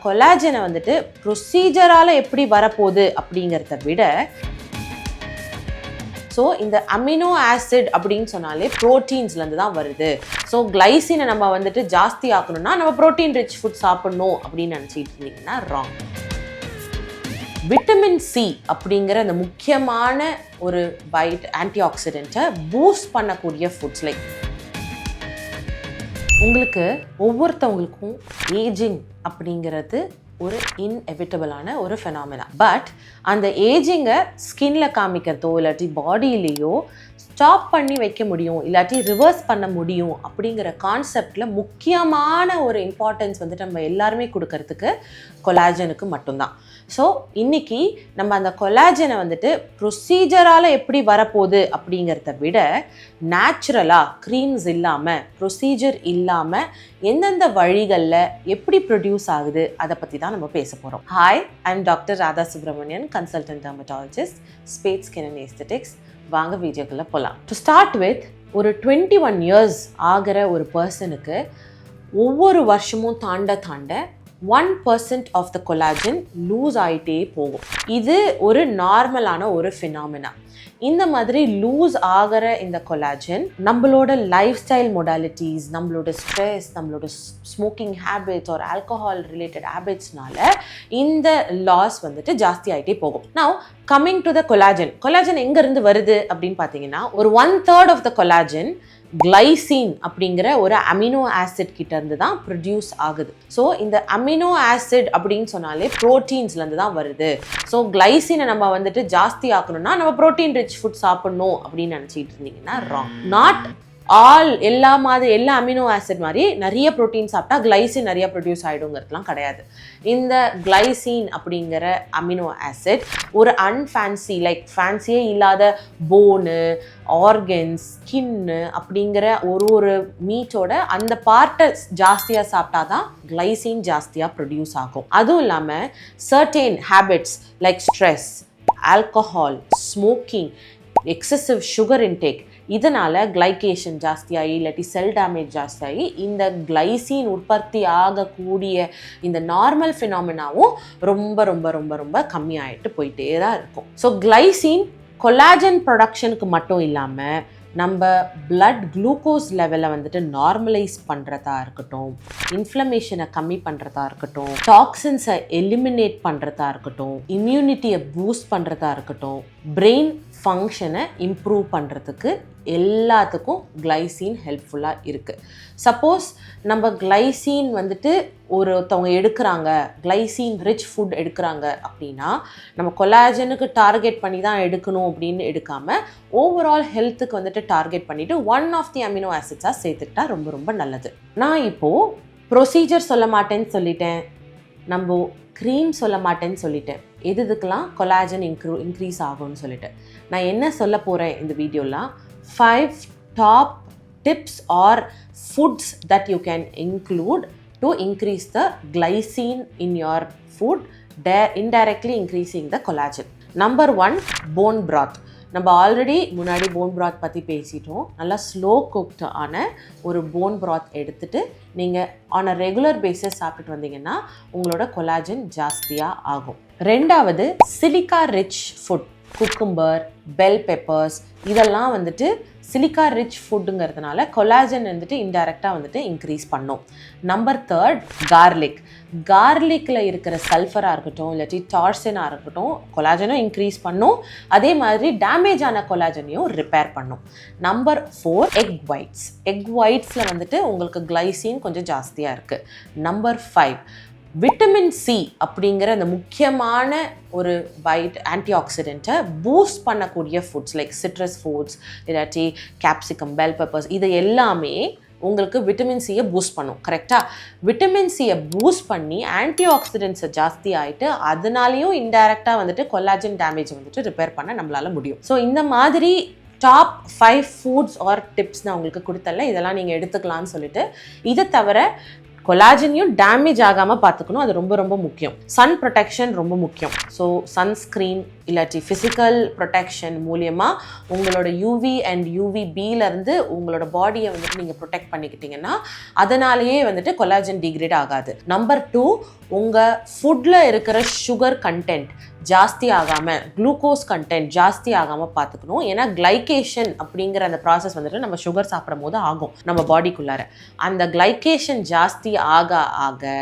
கொலாஜனை வந்துட்டு ப்ரொசீஜரால் எப்படி வரப்போகுது அப்படிங்கிறத விட, ஸோ இந்த அமினோ ஆசிட் அப்படின்னு சொன்னாலே ப்ரோட்டீன்ஸ்லேருந்து தான் வருது. ஸோ கிளைசினை நம்ம வந்துட்டு ஜாஸ்தி ஆக்கணும்னா நம்ம ப்ரோட்டீன் ரிச் ஃபுட் சாப்பிட்ணும் அப்படின்னு நினச்சிட்டு இருந்தீங்கன்னா ராங். விட்டமின் சி அப்படிங்கிற அந்த முக்கியமான ஒரு ஆன்டி ஆக்சிடென்ட்டை பூஸ்ட் பண்ணக்கூடிய ஃபுட்ஸ் லைக் உங்களுக்கு ஒவ்வொருத்தவங்களுக்கும் ஏஜிங் அப்படிங்கிறது ஒரு இன்எவிட்டபிளான ஒரு ஃபெனாமினா. பட் அந்த ஏஜிங்கை ஸ்கின்ல காமிக்கிறதோ இல்லாட்டி பாடியிலேயோ ஸ்டாப் பண்ணி வைக்க முடியும், இல்லாட்டி ரிவர்ஸ் பண்ண முடியும் அப்படிங்கிற கான்செப்டில் முக்கியமான ஒரு இம்பார்ட்டன்ஸ் வந்துட்டு நம்ம எல்லாருமே கொடுக்கறதுக்கு கொலாஜனுக்கு மட்டும்தான். ஸோ இன்றைக்கி நம்ம அந்த கொலாஜனை வந்துட்டு ப்ரொசீஜரால் எப்படி வரப்போகுது அப்படிங்கிறத விட நேச்சுரலாக க்ரீம்ஸ் இல்லாமல் ப்ரொசீஜர் இல்லாமல் எந்தெந்த வழிகளில் எப்படி ப்ரொடியூஸ் ஆகுது அதை பற்றி தான் நம்ம பேச போகிறோம். Hi, I am doctor Radha Subramanian, consultant dermatologist, spade skin and aesthetics. வாங்க வீடியோக்குள்ளே போகலாம். டு ஸ்டார்ட் வித், ஒரு 21 இயர்ஸ் ஆகிற ஒரு பர்சனுக்கு ஒவ்வொரு வருஷமும் தாண்ட 1% ஆஃப் த கொலாஜன் லூஸ் ஆகிட்டே போகும். இது ஒரு நார்மலான ஒரு ஃபினாமினா. இந்த மாதிரி லூஸ் ஆகிற இந்த கொலாஜன் நம்மளோட லைஃப் ஸ்டைல் மொடாலிட்டிஸ், நம்மளோட ஸ்ட்ரெஸ், நம்மளோட ஸ்மோக்கிங் ஹேபிட்ஸ் ஒரு ஆல்கஹால் ரிலேட்டட் ஹேபிட்ஸ்னால இந்த லாஸ் வந்துட்டு ஜாஸ்தி ஆகிட்டே போகும். Now coming to the collagen எங்கேருந்து வருது அப்படின்னு பார்த்தீங்கன்னா, ஒரு 1/3 ஆஃப் த கொலாஜன் கிளைசின் அப்படிங்கிற ஒரு அமினோ ஆசிட் கிட்ட இருந்து தான் ப்ரொடியூஸ் ஆகுது. ஸோ இந்த அமினோ ஆசிட் அப்படின்னு சொன்னாலே ப்ரோட்டீன்ஸ்லேருந்து தான் வருது. ஸோ கிளைசினை நம்ம வந்துட்டு ஜாஸ்தி ஆக்கணும்னா நம்ம ப்ரோட்டீன் ரிச் ஃபுட் சாப்பிட்ணும் அப்படின்னு நினச்சிட்டு இருந்தீங்கன்னா ராங். நாட் எல்லா அமினோ ஆசிட் மாதிரி நிறைய ப்ரோட்டீன் சாப்பிட்டா கிளைசின் நிறைய ப்ரொடியூஸ் ஆகிடுங்கிறதுலாம் கிடையாது. இந்த கிளைசின் அப்படிங்கிற அமினோ ஆசிட் ஒரு அன்ஃபேன்சி ஃபேன்சியே இல்லாத போனு, ஆர்கன்ஸ், ஸ்கின்னு அப்படிங்கிற ஒரு மீட்டோட அந்த பார்ட்டை ஜாஸ்தியாக சாப்பிட்டா தான் கிளைசின் ஜாஸ்தியாக ப்ரொடியூஸ் ஆகும். அதுவும் இல்லாமல் certain habits like stress, alcohol, smoking, excessive sugar intake, இதனால் கிளைகேஷன் ஜாஸ்தியாகி இல்லாட்டி செல் டேமேஜ் ஜாஸ்தியாகி இந்த கிளைசின் உற்பத்தி ஆகக்கூடிய இந்த நார்மல் ஃபினாமினாவும் ரொம்ப ரொம்ப ரொம்ப ரொம்ப கம்மியாகிட்டு போயிட்டே தான் இருக்கும். ஸோ கிளைசின் கொலாஜன் ப்ரொடக்ஷனுக்கு மட்டும் இல்லாமல் நம்ம பிளட் குளுக்கோஸ் லெவலை வந்துட்டு நார்மலைஸ் பண்ணுறதா இருக்கட்டும், இன்ஃப்ளமேஷனை கம்மி பண்ணுறதா இருக்கட்டும், டாக்ஸின்ஸை எலிமினேட் பண்ணுறதா இருக்கட்டும், இம்யூனிட்டியை பூஸ்ட் பண்ணுறதா இருக்கட்டும், பிரெயின் ஃபங்க்ஷனை இம்ப்ரூவ் பண்ணுறதுக்கு எல்லாத்துக்கும் கிளைசின் ஹெல்ப்ஃபுல்லாக இருக்குது. சப்போஸ் நம்ம கிளைசின் வந்துட்டு ஒருத்தவங்க எடுக்கிறாங்க, கிளைசின் ரிச் ஃபுட் எடுக்கிறாங்க அப்படின்னா நம்ம கொலாஜனுக்கு டார்கெட் பண்ணி தான் எடுக்கணும் அப்படின்னு எடுக்காமல் ஓவரால் ஹெல்த்துக்கு வந்துட்டு டார்கெட் பண்ணிவிட்டு ஒன் ஆஃப் தி அமினோ ஆசிட்ஸாக சேர்த்துக்கிட்டா ரொம்ப ரொம்ப நல்லது. நான் இப்போது ப்ரொசீஜர் சொல்ல மாட்டேன்னு சொல்லிட்டேன், நம்ம க்ரீம் சொல்ல மாட்டேன்னு சொல்லிட்டேன், எதுக்கெல்லாம் கொலாஜன் இன்க்ரீஸ் ஆகும்னு சொல்லிட்டு. நான் என்ன சொல்ல போகிறேன் இந்த வீடியோலாம், 5 top tips or foods that you can include to increase the glycine in your food, indirectly increasing the collagen. Number 1, bone broth. நம்ம ஆல்ரெடி முன்னாடி போன் ப்ராத் பற்றி பேசிட்டோம். நல்லா ஸ்லோ குக்டு ஆன ஒரு போன் ப்ராத் எடுத்துகிட்டு நீங்கள் ஆன் அ ரெகுலர் பேசிஸ் சாப்பிட்டுட்டு வந்தீங்கன்னா உங்களோட கொலாஜன் ஜாஸ்தியாக ஆகும். ரெண்டாவது, silica rich food, cucumber, bell peppers, இதெல்லாம் வந்துட்டு சிலிக்கா ரிச் ஃபுட்டுங்கிறதுனால கொலாஜன் வந்துட்டு இன்டைரக்டாக வந்துட்டு இன்க்ரீஸ் பண்ணும். நம்பர் 3, கார்லிக்கில் இருக்கிற சல்ஃபராக இருக்கட்டும் இல்லாட்டி டார்சினாக இருக்கட்டும் கொலாஜனும் இன்க்ரீஸ் பண்ணும், அதே மாதிரி டேமேஜ் ஆன கொலாஜனையும் ரிப்பேர் பண்ணும். நம்பர் 4, எக் ஒயிட்ஸில் வந்துட்டு உங்களுக்கு கிளைசின் கொஞ்சம் ஜாஸ்தியாக இருக்குது. நம்பர் 5, விட்டமின் சி அப்படிங்கிற அந்த முக்கியமான ஒரு ஆன்டி ஆக்சிடென்ட்டை பூஸ்ட் பண்ணக்கூடிய ஃபுட்ஸ் லைக் சிட்ரஸ் ஃபுட்ஸ் இல்லாட்டி கேப்சிகம், பெல் பெப்பர்ஸ், இது எல்லாமே உங்களுக்கு விட்டமின் சியை பூஸ்ட் பண்ணும். கரெக்டாக விட்டமின் சியை பூஸ்ட் பண்ணி ஆன்டி ஆக்சிடென்ட்ஸை ஜாஸ்தி ஆகிட்டு அதனாலேயும் இன்டைரக்டாக வந்துட்டு கொலாஜன் டேமேஜ் வந்துட்டு ரிப்பேர் பண்ண நம்மளால முடியும். ஸோ இந்த மாதிரி டாப் 5 ஃபுட்ஸ் ஆர் டிப்ஸ் நான் உங்களுக்கு கொடுத்தல, இதெல்லாம் நீங்கள் எடுத்துக்கலாம்னு சொல்லிட்டு. இதை தவிர கொலாஜனையும் டேமேஜ் ஆகாமல் பார்த்துக்கணும். அது ரொம்ப ரொம்ப முக்கியம். சன் ப்ரொடெக்ஷன் ரொம்ப முக்கியம். ஸோ சன்ஸ்க்ரீன் இல்லாட்டி ஃபிசிக்கல் ப்ரொடெக்ஷன் மூலியமாக உங்களோட யூவி அண்ட் யூவிபியிலேருந்து உங்களோட பாடியை வந்துட்டு நீங்கள் ப்ரொடெக்ட் பண்ணிக்கிட்டீங்கன்னா அதனாலேயே வந்துட்டு கொலாஜன் டிகிரேட் ஆகாது. நம்பர் 2, உங்கள் ஃபுட்டில் இருக்கிற சுகர் கண்டென்ட் ஜாஸ்தி ஆகாமல், குளுக்கோஸ் கண்டென்ட் ஜாஸ்தி ஆகாமல் பார்த்துக்கணும். ஏன்னா கிளைகேஷன் அப்படிங்கிற அந்த ப்ராசஸ் வந்துட்டு நம்ம சுகர் சாப்பிடும் போது ஆகும் நம்ம பாடிக்குள்ளார. அந்த கிளைகேஷன் ஜாஸ்தி ஆக ஆக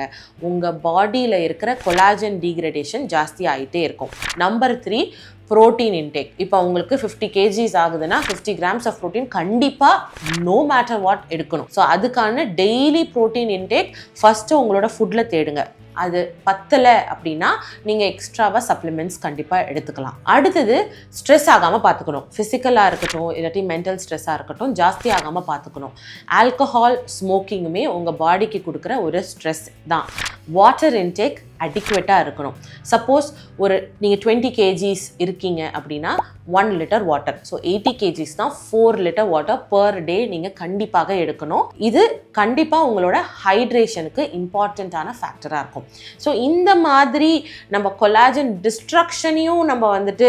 உங்கள் பாடியில் இருக்கிற கொலாஜன் டீக்ரேடேஷன் ஜாஸ்தி ஆகிட்டே இருக்கும். Number 3, protein intake. இப்போ உங்களுக்கு 50 kgs ஆகுதுன்னா 50 grams ஆஃப் ப்ரோட்டீன் கண்டிப்பாக நோ மேட்டர் வாட் எடுக்கணும். ஸோ அதுக்கான டெய்லி ப்ரோட்டீன் இன்டேக் ஃபஸ்ட்டு உங்களோட ஃபுட்டில் தேடுங்க. அது பத்தலை அப்படின்னா நீங்கள் எக்ஸ்ட்ராவாக சப்ளிமெண்ட்ஸ் கண்டிப்பாக எடுத்துக்கலாம். அடுத்தது ஸ்ட்ரெஸ் ஆகாமல் பார்த்துக்கணும். ஃபிசிக்கலாக இருக்கட்டும் இல்லாட்டி மென்டல் ஸ்ட்ரெஸ்ஸாக இருக்கட்டும் ஜாஸ்தி ஆகாமல் பார்த்துக்கணும். ஆல்கஹால் ஸ்மோக்கிங்குமே உங்கள் பாடிக்கு கொடுக்குற ஒரு ஸ்ட்ரெஸ் தான். வாட்டர் இன்டேக் அடிக்குவேட்டாக இருக்கணும். சப்போஸ் நீங்கள் 20 kgs இருக்கீங்க அப்படின்னா 1 liter வாட்டர். ஸோ 80 kgs தான் 4 liter வாட்டர் பர் டே நீங்கள் கண்டிப்பாக எடுக்கணும். இது கண்டிப்பாக உங்களோட ஹைட்ரேஷனுக்கு இம்பார்ட்டண்ட்டான ஃபேக்டராக இருக்கும். ஸோ இந்த மாதிரி நம்ம கொலாஜன் டிஸ்ட்ரக்ஷனையும் நம்ம வந்துட்டு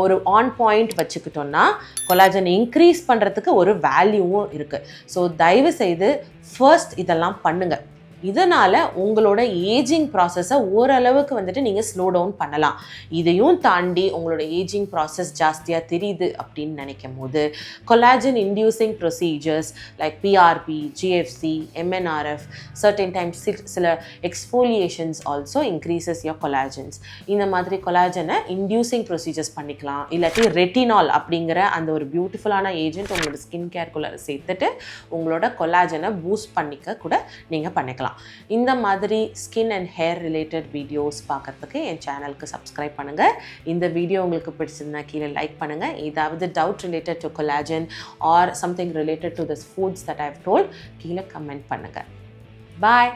ஒரு ஆன் பாயிண்ட் வச்சுக்கிட்டோம்னா கொலாஜன் இன்க்ரீஸ் பண்ணுறதுக்கு ஒரு வேல்யூவும் இருக்குது. ஸோ தயவு செய்து ஃபர்ஸ்ட் இதெல்லாம் பண்ணுங்கள். இதனால் உங்களோட ஏஜிங் ப்ராசஸை ஓரளவுக்கு வந்துட்டு நீங்கள் ஸ்லோ டவுன் பண்ணலாம். இதையும் தாண்டி உங்களோட ஏஜிங் ப்ராசஸ் ஜாஸ்தியாக தெரியுது அப்படின்னு நினைக்கும் போது collagen inducing procedures like PRP, GFC, MNRF, certain times சில exfoliations also increases your collagens. இந்த மாதிரி கொலாஜனை இன்டியூசிங் ப்ரொசீஜர்ஸ் பண்ணிக்கலாம். இல்லாட்டி ரெட்டினால் அப்படிங்கிற அந்த ஒரு பியூட்டிஃபுல்லான ஏஜென்ட் உங்களோட ஸ்கின் கேர்க்குள்ளே சேர்த்துட்டு உங்களோட கொலாஜனை பூஸ்ட் பண்ணிக்க கூட நீங்கள் பண்ணிக்கலாம். இந்த மாதிரி skin and hair related videos பார்க்கறதுக்கு என் சேனலுக்கு சப்ஸ்கிரைப் பண்ணுங்கள். இந்த வீடியோ உங்களுக்கு பிடிச்சிருந்தா கீழே லைக் பண்ணுங்கள். ஏதாவது doubt related to collagen or something related to this foods that I have told கீழே கமெண்ட் பண்ணுங்கள். பாய்.